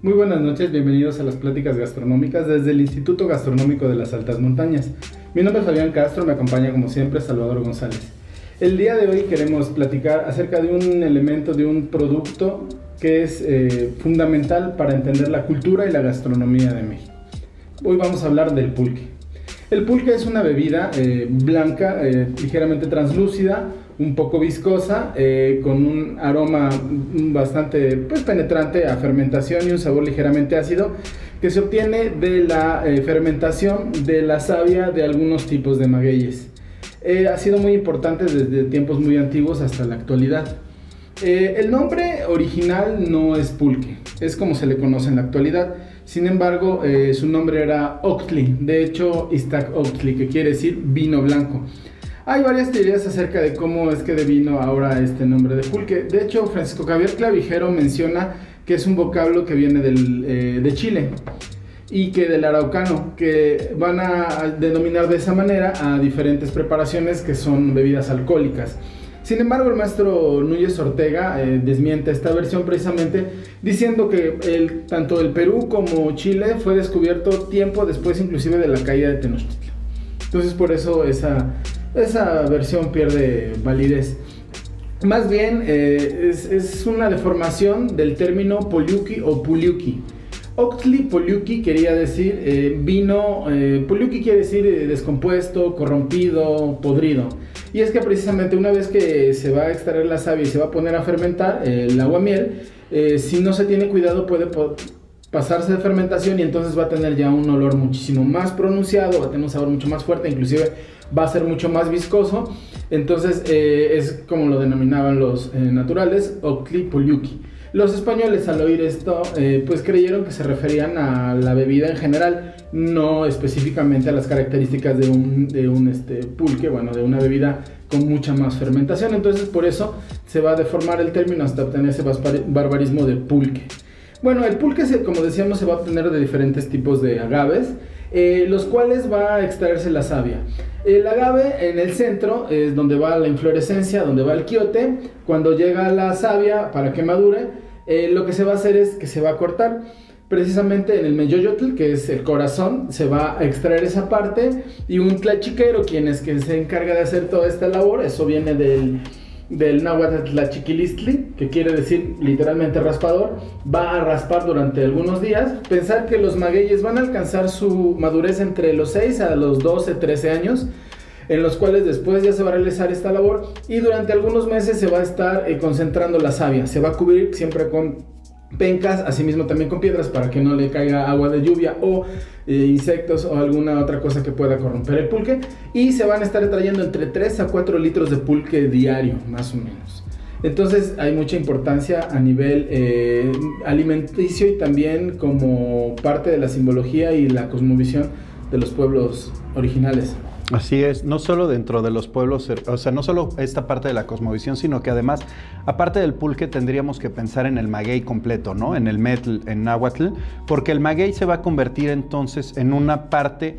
Muy buenas noches, bienvenidos a las pláticas gastronómicas desde el Instituto Gastronómico de las Altas Montañas. Mi nombre es Fabián Castro, me acompaña como siempre Salvador González. El día de hoy queremos platicar acerca de un elemento, de un producto que es fundamental para entender la cultura y la gastronomía de México. Hoy vamos a hablar del pulque. El pulque es una bebida blanca, ligeramente translúcida, un poco viscosa, con un aroma bastante penetrante a fermentación y un sabor ligeramente ácido que se obtiene de la fermentación de la savia de algunos tipos de magueyes. Ha sido muy importante desde tiempos muy antiguos hasta la actualidad. El nombre original no es pulque, es como se le conoce en la actualidad. Sin embargo, su nombre era Ochtli, de hecho Iztaccíhuatl, que quiere decir vino blanco. Hay varias teorías acerca de cómo es que devino ahora este nombre de pulque. De hecho, Francisco Javier Clavijero menciona que es un vocablo que viene de Chile y que del araucano, que van a denominar de esa manera a diferentes preparaciones que son bebidas alcohólicas. Sin embargo, el maestro Núñez Ortega desmiente esta versión precisamente diciendo que tanto el Perú como Chile fue descubierto tiempo después inclusive de la caída de Tenochtitlan. Entonces por eso esa versión pierde validez. Más bien es una deformación del término poliuki o puliuki. Ochtli Poliuki quería decir vino, Poliuki quiere decir descompuesto, corrompido, podrido. Y es que precisamente una vez que se va a extraer la savia y se va a poner a fermentar el aguamiel, si no se tiene cuidado puede pasarse de fermentación y entonces va a tener ya un olor muchísimo más pronunciado, va a tener un sabor mucho más fuerte, inclusive va a ser mucho más viscoso. Entonces es como lo denominaban los naturales, Ochtli Poliuki. Los españoles al oír esto pues creyeron que se referían a la bebida en general, no específicamente a las características de un pulque, bueno, de una bebida con mucha más fermentación. Entonces por eso se va a deformar el término hasta obtener ese barbarismo de pulque. Bueno, el pulque, como decíamos, se va a obtener de diferentes tipos de agaves, los cuales va a extraerse la savia. El agave en el centro es donde va la inflorescencia, donde va el quiote. Cuando llega la savia para que madure, lo que se va a hacer es que se va a cortar. Precisamente en el meyoyotl, que es el corazón, se va a extraer esa parte, y un tlachiquero, quien es que se encarga de hacer toda esta labor, eso viene del náhuatl tlachiquilistli, que quiere decir literalmente raspador, va a raspar durante algunos días. Pensar que los magueyes van a alcanzar su madurez entre los 6 a los 12, 13 años, en los cuales después ya se va a realizar esta labor y durante algunos meses se va a estar concentrando la savia. Se va a cubrir siempre con pencas, asimismo también con piedras para que no le caiga agua de lluvia o insectos o alguna otra cosa que pueda corromper el pulque, y se van a estar trayendo entre 3 a 4 litros de pulque diario, más o menos. Entonces hay mucha importancia a nivel alimenticio y también como parte de la simbología y la cosmovisión de los pueblos originales. Así es, no solo dentro de los pueblos, o sea, no solo esta parte de la cosmovisión, sino que además, aparte del pulque, tendríamos que pensar en el maguey completo, ¿no? En el metl, en náhuatl, porque el maguey se va a convertir entonces en una parte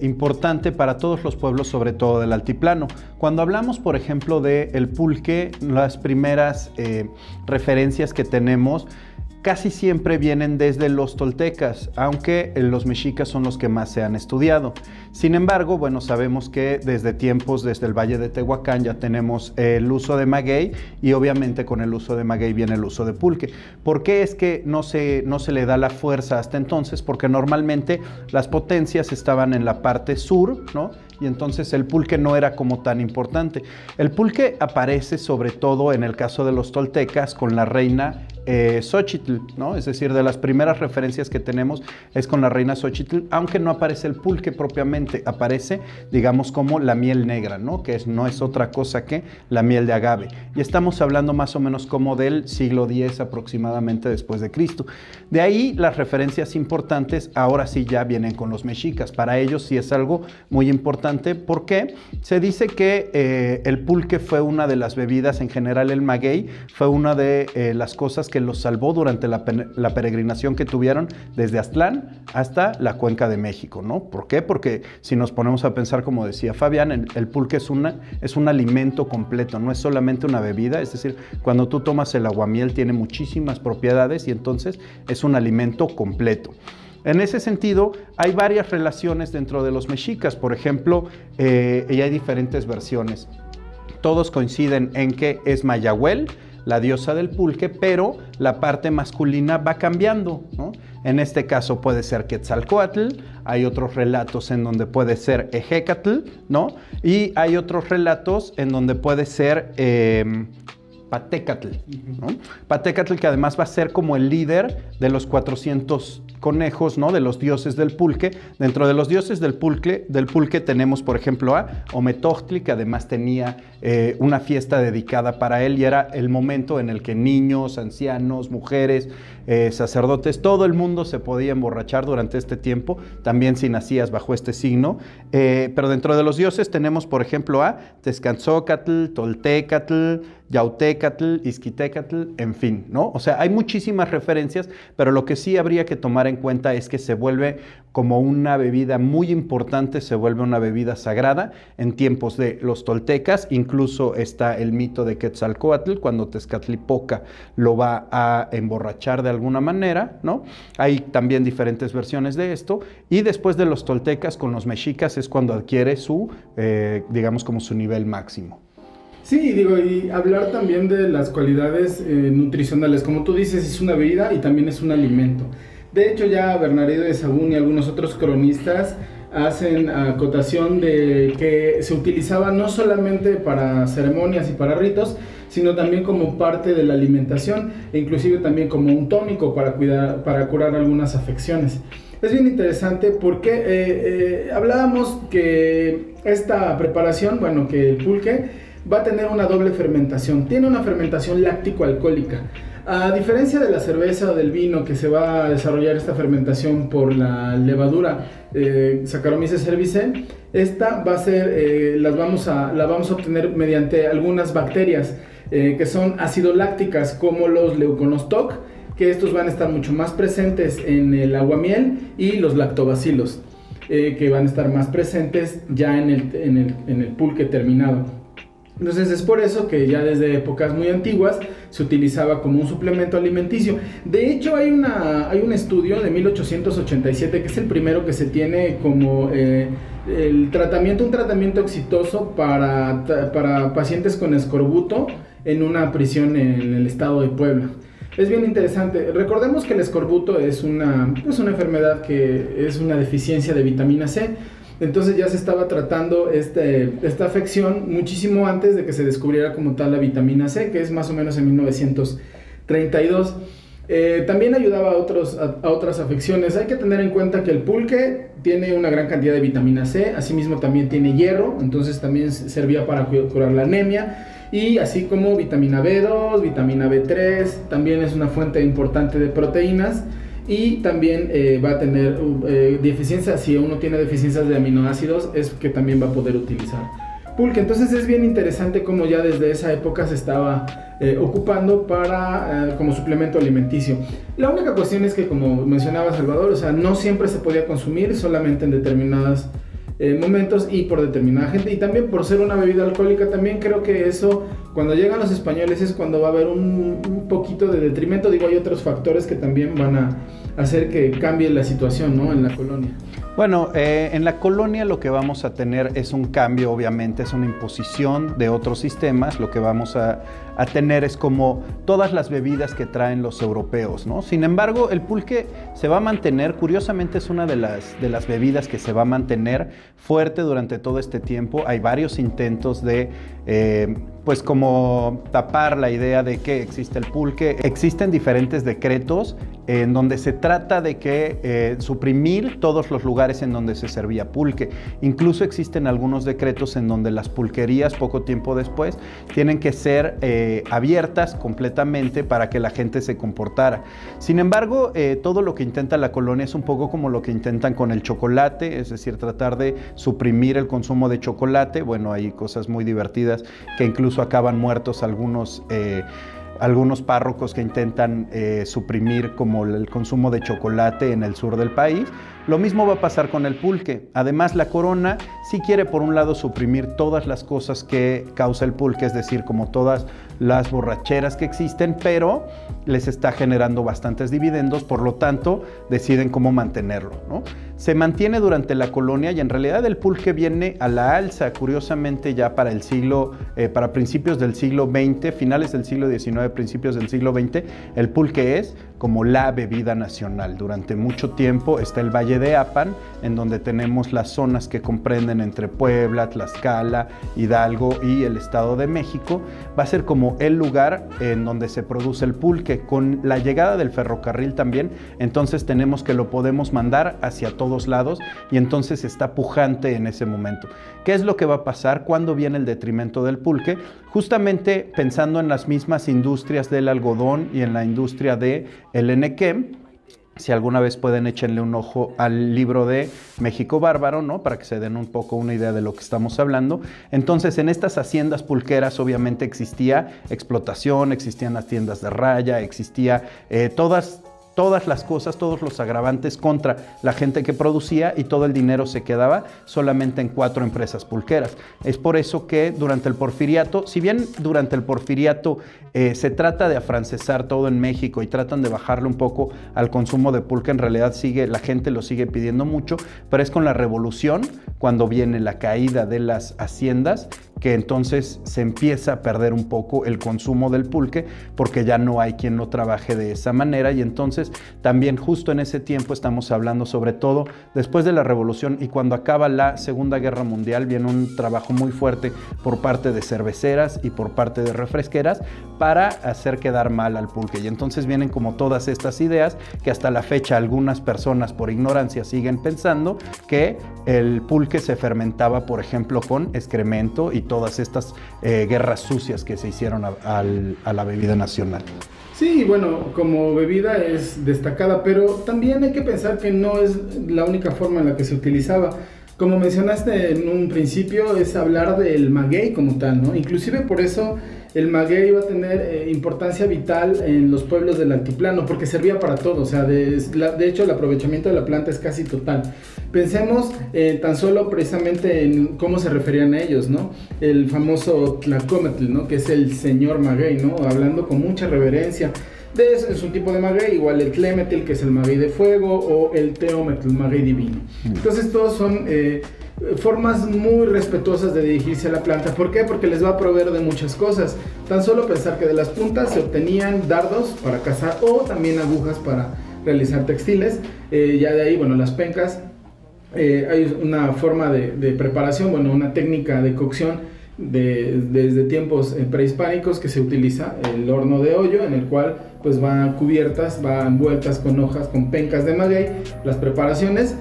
importante para todos los pueblos, sobre todo del altiplano. Cuando hablamos, por ejemplo, del pulque, las primeras referencias que tenemos casi siempre vienen desde los toltecas, aunque los mexicas son los que más se han estudiado. Sin embargo, bueno, sabemos que desde el Valle de Tehuacán ya tenemos el uso de maguey, y obviamente con el uso de maguey viene el uso de pulque. ¿Por qué es que no se le da la fuerza hasta entonces? Porque normalmente las potencias estaban en la parte sur, ¿no? Y entonces el pulque no era como tan importante. El pulque aparece sobre todo en el caso de los toltecas con la reina Xochitl, ¿no? Es decir, de las primeras referencias que tenemos es con la reina Xochitl, aunque no aparece el pulque propiamente, aparece, digamos, como la miel negra, ¿no? Que no es otra cosa que la miel de agave. Y estamos hablando más o menos como del siglo X aproximadamente después de Cristo. De ahí las referencias importantes ahora sí ya vienen con los mexicas. Para ellos sí es algo muy importante porque se dice que el pulque fue una de las bebidas, en general el maguey, fue una de las cosas que los salvó durante la peregrinación que tuvieron desde Aztlán hasta la Cuenca de México, ¿no? ¿Por qué? Porque si nos ponemos a pensar, como decía Fabián, el pulque es un alimento completo, no es solamente una bebida, es decir, cuando tú tomas el aguamiel tiene muchísimas propiedades y entonces es un alimento completo. En ese sentido, hay varias relaciones dentro de los mexicas. Por ejemplo, y hay diferentes versiones. Todos coinciden en que es Mayahuel, la diosa del pulque, pero la parte masculina va cambiando, ¿no? En este caso puede ser Quetzalcóatl, hay otros relatos en donde puede ser Ejecatl, ¿no? Y hay otros relatos en donde puede ser Patecatl, ¿no? Patecatl, que además va a ser como el líder de los 400 conejos, ¿no? De los dioses del pulque. Dentro de los dioses del pulque tenemos, por ejemplo, a Ometochtli, que además tenía una fiesta dedicada para él y era el momento en el que niños, ancianos, mujeres, sacerdotes, todo el mundo se podía emborrachar durante este tiempo, también si nacías bajo este signo. Pero dentro de los dioses tenemos, por ejemplo, a Tezcantzócatl, Toltecatl, Yautecatl, Izquitecatl, en fin, ¿no? O sea, hay muchísimas referencias, pero lo que sí habría que tomar en cuenta es que se vuelve como una bebida muy importante, se vuelve una bebida sagrada en tiempos de los toltecas. Incluso está el mito de Quetzalcóatl, cuando Tezcatlipoca lo va a emborrachar de alguna manera, ¿no? Hay también diferentes versiones de esto, y después de los toltecas con los mexicas es cuando adquiere su, digamos, como su nivel máximo. Sí, digo, y hablar también de las cualidades nutricionales, como tú dices, es una bebida y también es un alimento. De hecho, ya Bernardino de Sahagún y algunos otros cronistas hacen acotación de que se utilizaba no solamente para ceremonias y para ritos, sino también como parte de la alimentación e inclusive también como un tónico para curar algunas afecciones. Es bien interesante porque hablábamos que esta preparación, bueno, que el pulque va a tener una doble fermentación. Tiene una fermentación láctico-alcohólica. A diferencia de la cerveza o del vino, que se va a desarrollar esta fermentación por la levadura Saccharomyces cerevisiae, esta va a ser, la vamos a obtener mediante algunas bacterias que son ácido-lácticas, como los leuconostoc, que estos van a estar mucho más presentes en el aguamiel, y los lactobacilos, que van a estar más presentes ya en el pulque terminado. Entonces es por eso que ya desde épocas muy antiguas se utilizaba como un suplemento alimenticio. De hecho hay un estudio de 1887 que es el primero que se tiene como un tratamiento exitoso para pacientes con escorbuto en una prisión en el estado de Puebla. Es bien interesante. Recordemos que el escorbuto es una enfermedad que es una deficiencia de vitamina C. Entonces ya se estaba tratando esta afección muchísimo antes de que se descubriera como tal la vitamina C, que es más o menos en 1932. También ayudaba a otras afecciones. Hay que tener en cuenta que el pulque tiene una gran cantidad de vitamina C, asimismo también tiene hierro, entonces también servía para curar la anemia, y así como vitamina B2, vitamina B3, también es una fuente importante de proteínas. Y también va a tener deficiencias. Si uno tiene deficiencias de aminoácidos, es que también va a poder utilizar pulque. Entonces es bien interesante cómo ya desde esa época se estaba ocupando como suplemento alimenticio. La única cuestión es que, como mencionaba Salvador, o sea, no siempre se podía consumir, solamente en determinados momentos y por determinada gente, y también por ser una bebida alcohólica. También creo que eso, cuando llegan los españoles, es cuando va a haber un poquito de detrimento. Digo, hay otros factores que también van a hacer que cambie la situación, ¿no?, en la colonia. Bueno, en la colonia lo que vamos a tener es un cambio, obviamente, es una imposición de otros sistemas. Lo que vamos a tener es como todas las bebidas que traen los europeos, ¿no? Sin embargo, el pulque se va a mantener, curiosamente es una de las bebidas que se va a mantener fuerte durante todo este tiempo. Hay varios intentos de, pues como tapar la idea de que existe el pulque. Existen diferentes decretos en donde se trata de que suprimir todos los lugares en donde se servía pulque. Incluso existen algunos decretos en donde las pulquerías, poco tiempo después, tienen que ser abiertas completamente para que la gente se comportara. Sin embargo, todo lo que intenta la colonia es un poco como lo que intentan con el chocolate, es decir, tratar de suprimir el consumo de chocolate. Bueno, hay cosas muy divertidas que incluso acaban muertos algunos algunos párrocos que intentan suprimir como el consumo de chocolate en el sur del país. Lo mismo va a pasar con el pulque. Además, la corona sí quiere, por un lado, suprimir todas las cosas que causa el pulque, es decir, como todas las borracheras que existen, pero les está generando bastantes dividendos, por lo tanto, deciden cómo mantenerlo, ¿no? Se mantiene durante la colonia y en realidad el pulque viene a la alza, curiosamente ya para para principios del siglo XX, finales del siglo XIX, principios del siglo XX, el pulque es como la bebida nacional. Durante mucho tiempo está el Valle de Apan, en donde tenemos las zonas que comprenden entre Puebla, Tlaxcala, Hidalgo y el Estado de México. Va a ser como el lugar en donde se produce el pulque. Con la llegada del ferrocarril también, entonces tenemos que lo podemos mandar hacia todos lados y entonces está pujante en ese momento. ¿Qué es lo que va a pasar? ¿Cuándo viene el detrimento del pulque? Justamente pensando en las mismas industrias del algodón y en la industria del enequén. Si alguna vez pueden, échenle un ojo al libro de México Bárbaro, ¿no? Para que se den un poco una idea de lo que estamos hablando. Entonces, en estas haciendas pulqueras obviamente existía explotación, existían las tiendas de raya, existía todas las cosas, todos los agravantes contra la gente que producía y todo el dinero se quedaba solamente en 4 empresas pulqueras. Es por eso que durante el Porfiriato, si bien durante el Porfiriato se trata de afrancesar todo en México y tratan de bajarle un poco al consumo de pulque, en realidad la gente lo sigue pidiendo mucho, pero es con la Revolución, cuando viene la caída de las haciendas, que entonces se empieza a perder un poco el consumo del pulque porque ya no hay quien lo trabaje de esa manera y entonces también justo en ese tiempo estamos hablando sobre todo después de la Revolución y cuando acaba la Segunda Guerra Mundial viene un trabajo muy fuerte por parte de cerveceras y por parte de refresqueras para hacer quedar mal al pulque y entonces vienen como todas estas ideas que hasta la fecha algunas personas por ignorancia siguen pensando que el pulque se fermentaba por ejemplo con excremento y todas estas guerras sucias que se hicieron a la bebida nacional. Sí, bueno, como bebida es destacada, pero también hay que pensar que no es la única forma en la que se utilizaba. Como mencionaste en un principio, es hablar del maguey como tal, ¿no? Inclusive por eso el maguey va a tener importancia vital en los pueblos del altiplano, porque servía para todo, o sea, de hecho el aprovechamiento de la planta es casi total. Pensemos tan solo precisamente en cómo se referían a ellos, ¿no? El famoso Tlacometl, ¿no? Que es el señor maguey, ¿no? Hablando con mucha reverencia. Es un tipo de maguey, igual el Tlemetl, que es el maguey de fuego, o el Teometl, el maguey divino. Entonces todos son formas muy respetuosas de dirigirse a la planta. ¿Por qué? Porque les va a proveer de muchas cosas. Tan solo pensar que de las puntas se obtenían dardos para cazar o también agujas para realizar textiles. Ya de ahí, bueno, las pencas, hay una forma de preparación, bueno, una técnica de cocción desde tiempos prehispánicos que se utiliza el horno de hoyo en el cual pues van cubiertas, van envueltas con hojas, con pencas de maguey, las preparaciones.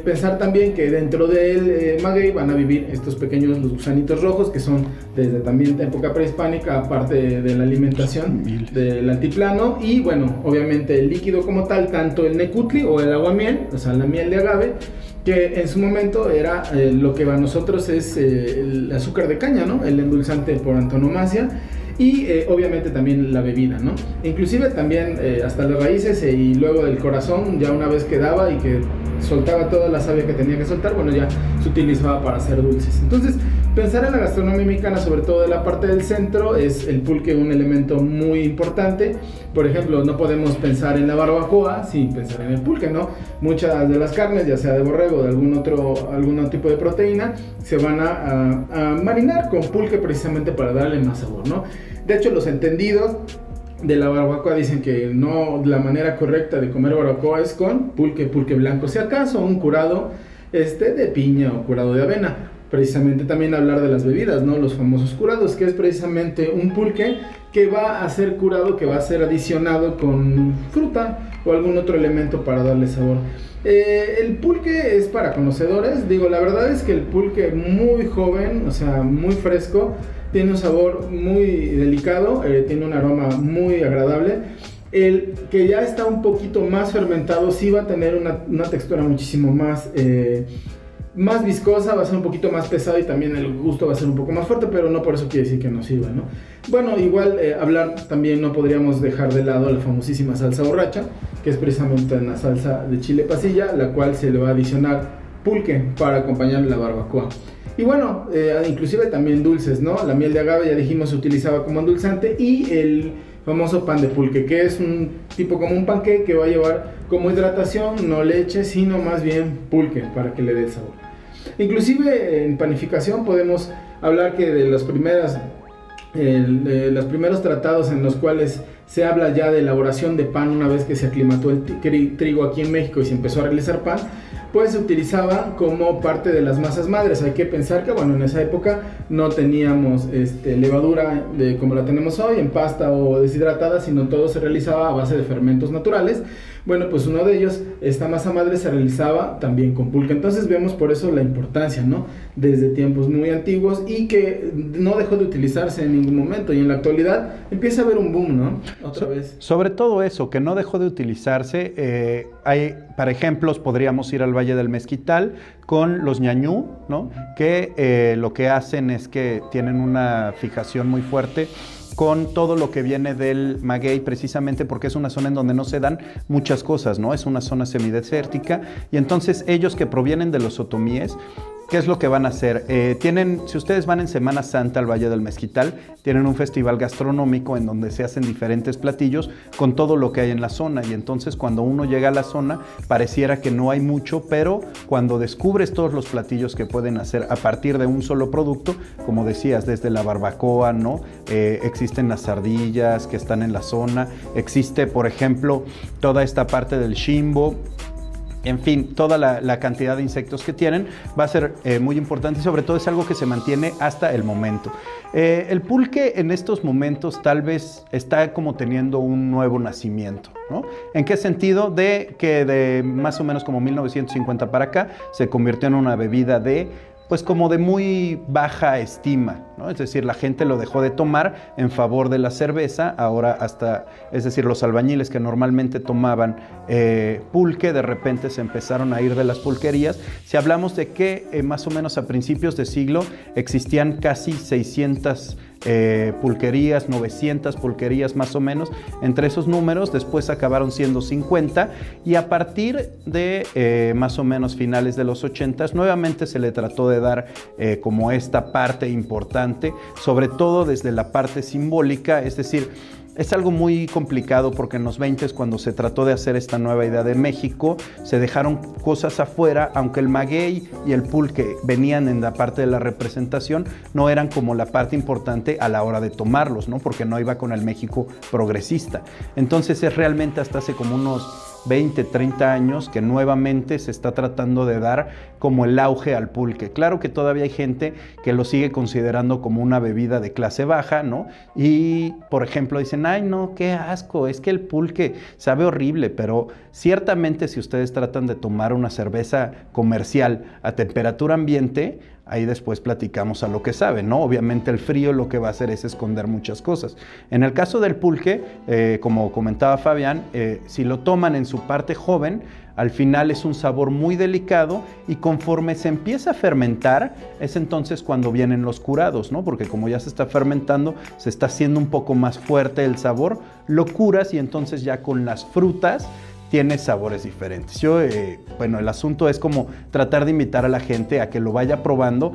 Pensar también que dentro del maguey van a vivir estos pequeños, los gusanitos rojos, que son desde también época prehispánica, aparte de la alimentación del altiplano. Y bueno, obviamente el líquido como tal, tanto el necutli o el aguamiel, o sea la miel de agave, que en su momento era lo que para nosotros es el azúcar de caña, ¿no? El endulzante por antonomasia. Y obviamente también la bebida, ¿no? Inclusive también hasta las raíces y luego del corazón, ya una vez que daba y que soltaba toda la savia que tenía que soltar, bueno, ya se utilizaba para hacer dulces. Entonces, pensar en la gastronomía mexicana, sobre todo de la parte del centro, es el pulque un elemento muy importante. Por ejemplo, no podemos pensar en la barbacoa sin pensar en el pulque, ¿no? Muchas de las carnes, ya sea de borrego o de algún tipo de proteína, se van a marinar con pulque precisamente para darle más sabor, ¿no? De hecho, los entendidos de la barbacoa dicen que no, la manera correcta de comer barbacoa es con pulque blanco, si acaso un curado de piña o curado de avena. Precisamente también hablar de las bebidas, ¿no? Los famosos curados, que es precisamente un pulque que va a ser curado, que va a ser adicionado con fruta o algún otro elemento para darle sabor. El pulque es para conocedores, digo, la verdad es que el pulque muy joven, o sea, muy fresco, tiene un sabor muy delicado, tiene un aroma muy agradable. El que ya está un poquito más fermentado sí va a tener una textura muchísimo más más viscosa, va a ser un poquito más pesado y también el gusto va a ser un poco más fuerte, pero no por eso quiere decir que no sirva, ¿no? Bueno, igual hablar también no podríamos dejar de lado la famosísima salsa borracha, que es precisamente una salsa de chile pasilla, la cual se le va a adicionar pulque para acompañar la barbacoa. Y bueno, inclusive también dulces, ¿no? La miel de agave, ya dijimos, se utilizaba como endulzante, y el famoso pan de pulque, que es un tipo como un panqué que va a llevar como hidratación, no leche, sino más bien pulque para que le dé el sabor. Inclusive en panificación podemos hablar que de los primeros tratados en los cuales se habla ya de elaboración de pan, una vez que se aclimató el trigo aquí en México y se empezó a realizar pan, pues se utilizaba como parte de las masas madres. Hay que pensar que, bueno, en esa época no teníamos levadura como la tenemos hoy, en pasta o deshidratada, sino todo se realizaba a base de fermentos naturales. Bueno, pues uno de ellos, esta masa madre, se realizaba también con pulque. Entonces vemos por eso la importancia, ¿no? Desde tiempos muy antiguos, y que no dejó de utilizarse en ningún momento, y en la actualidad empieza a haber un boom, ¿no? Otra vez. Sobre todo eso, que no dejó de utilizarse. Para ejemplos, podríamos ir al Valle del Mezquital con los ñañú, ¿no? Que lo que hacen es que tienen una fijación muy fuerte con todo lo que viene del maguey, precisamente porque es una zona en donde no se dan muchas cosas, ¿no? Es una zona semidesértica, y entonces ellos que provienen de los otomíes, ¿qué es lo que van a hacer? Si ustedes van en Semana Santa al Valle del Mezquital, tienen un festival gastronómico en donde se hacen diferentes platillos con todo lo que hay en la zona, y entonces cuando uno llega a la zona pareciera que no hay mucho, pero cuando descubres todos los platillos que pueden hacer a partir de un solo producto, como decías, desde la barbacoa, ¿no? Existen las ardillas que están en la zona, existe, por ejemplo, toda esta parte del shimbo. En fin, toda la cantidad de insectos que tienen va a ser muy importante, y sobre todo es algo que se mantiene hasta el momento. El pulque en estos momentos tal vez está como teniendo un nuevo nacimiento, ¿no? ¿En qué sentido? De que de más o menos como 1950 para acá se convirtió en una bebida pues como de muy baja estima, ¿no? Es decir, la gente lo dejó de tomar en favor de la cerveza. Ahora es decir, los albañiles que normalmente tomaban pulque, de repente se empezaron a ir de las pulquerías. Si hablamos de que más o menos a principios de siglo existían casi 600 pulquerías, 900 pulquerías más o menos, entre esos números, después acabaron siendo 50, y a partir de más o menos finales de los 80s, nuevamente se le trató de dar como esta parte importante, sobre todo desde la parte simbólica. Es decir, es algo muy complicado porque en los 20s, cuando se trató de hacer esta nueva idea de México, se dejaron cosas afuera, aunque el maguey y el pulque venían en la parte de la representación, no eran como la parte importante a la hora de tomarlos, ¿no? Porque no iba con el México progresista. Entonces es realmente hasta hace como unos 20, 30 años que nuevamente se está tratando de dar como el auge al pulque. Claro que todavía hay gente que lo sigue considerando como una bebida de clase baja, ¿no? Y, por ejemplo, dicen, ay, no, qué asco, es que el pulque sabe horrible, pero ciertamente si ustedes tratan de tomar una cerveza comercial a temperatura ambiente, ahí después platicamos a lo que sabe, ¿no? Obviamente el frío lo que va a hacer es esconder muchas cosas. En el caso del pulque, como comentaba Fabián, si lo toman en su parte joven, al final es un sabor muy delicado, y conforme se empieza a fermentar, es entonces cuando vienen los curados, ¿no? Porque como ya se está fermentando, se está haciendo un poco más fuerte el sabor, lo curas y entonces ya con las frutas tiene sabores diferentes. Bueno, el asunto es como tratar de invitar a la gente a que lo vaya probando,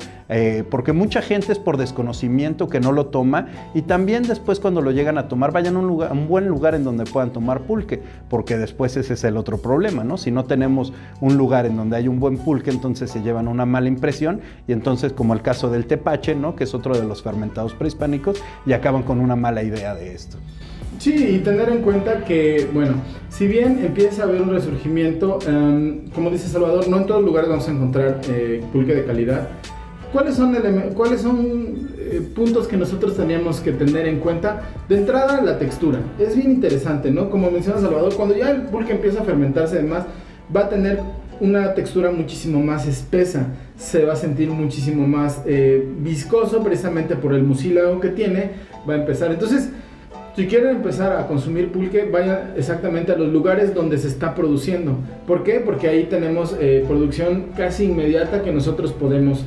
porque mucha gente es por desconocimiento que no lo toma, y también después cuando lo llegan a tomar, vayan a un buen lugar en donde puedan tomar pulque, porque después ese es el otro problema, ¿no? Si no tenemos un lugar en donde hay un buen pulque, entonces se llevan una mala impresión, y entonces, como el caso del tepache, ¿no? Que es otro de los fermentados prehispánicos, y acaban con una mala idea de esto. Sí, y tener en cuenta que, bueno, si bien empieza a haber un resurgimiento, como dice Salvador, no en todos los lugares vamos a encontrar pulque de calidad. ¿Cuáles son puntos que nosotros teníamos que tener en cuenta? De entrada, la textura. Es bien interesante, ¿no? Como menciona Salvador, cuando ya el pulque empieza a fermentarse, además, va a tener una textura muchísimo más espesa, se va a sentir muchísimo más viscoso, precisamente por el mucílago que tiene, va a empezar. Entonces, Si quieren empezar a consumir pulque, vayan exactamente a los lugares donde se está produciendo. ¿Por qué? Porque ahí tenemos producción casi inmediata que nosotros podemos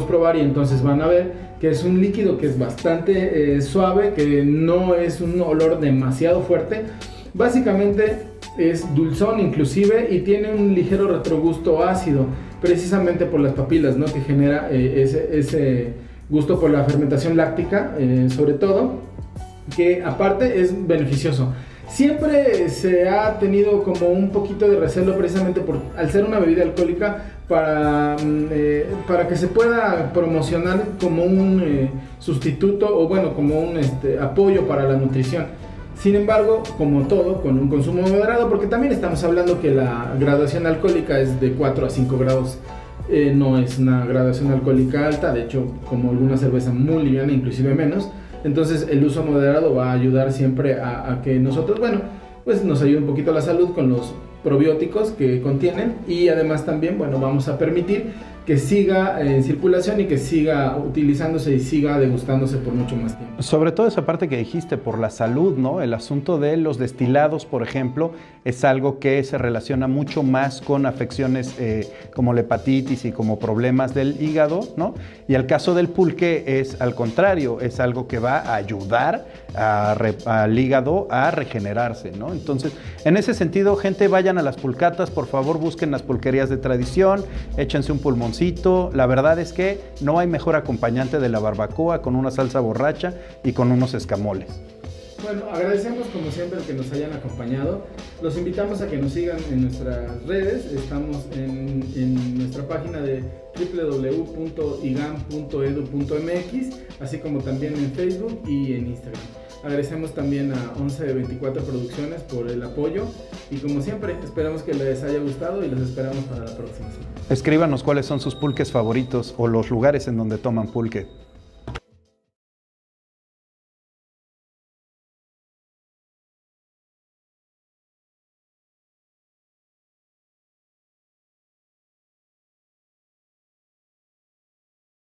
probar, y entonces van a ver que es un líquido que es bastante suave, que no es un olor demasiado fuerte. Básicamente es dulzón inclusive, y tiene un ligero retrogusto ácido, precisamente por las papilas, ¿no?, que genera ese gusto por la fermentación láctica, sobre todo, que aparte es beneficioso. Siempre se ha tenido como un poquito de recelo, precisamente al ser una bebida alcohólica, para que se pueda promocionar como un sustituto, o bueno, como un apoyo para la nutrición. Sin embargo, como todo, con un consumo moderado, porque también estamos hablando que la graduación alcohólica es de 4 a 5 grados. No es una graduación alcohólica alta, de hecho, como alguna cerveza muy liviana, inclusive menos. Entonces el uso moderado va a ayudar siempre a que nosotros, bueno, pues nos ayude un poquito a la salud con los probióticos que contienen, y además también, bueno, vamos a permitir que siga en circulación y que siga utilizándose y siga degustándose por mucho más tiempo. Sobre todo esa parte que dijiste, por la salud, ¿no? El asunto de los destilados, por ejemplo, es algo que se relaciona mucho más con afecciones como la hepatitis y como problemas del hígado, ¿no? Y el caso del pulque es al contrario, es algo que va a ayudar al hígado a regenerarse, ¿no? Entonces, en ese sentido, gente, vayan a las pulcatas, por favor, busquen las pulquerías de tradición, échense un pulmón. La verdad es que no hay mejor acompañante de la barbacoa con una salsa borracha y con unos escamoles. Bueno, agradecemos como siempre que nos hayan acompañado. Los invitamos a que nos sigan en nuestras redes. Estamos en nuestra página de www.igam.edu.mx, así como también en Facebook y en Instagram. Agradecemos también a 11 de 24 Producciones por el apoyo, y como siempre esperamos que les haya gustado y los esperamos para la próxima semana. Escríbanos cuáles son sus pulques favoritos o los lugares en donde toman pulque.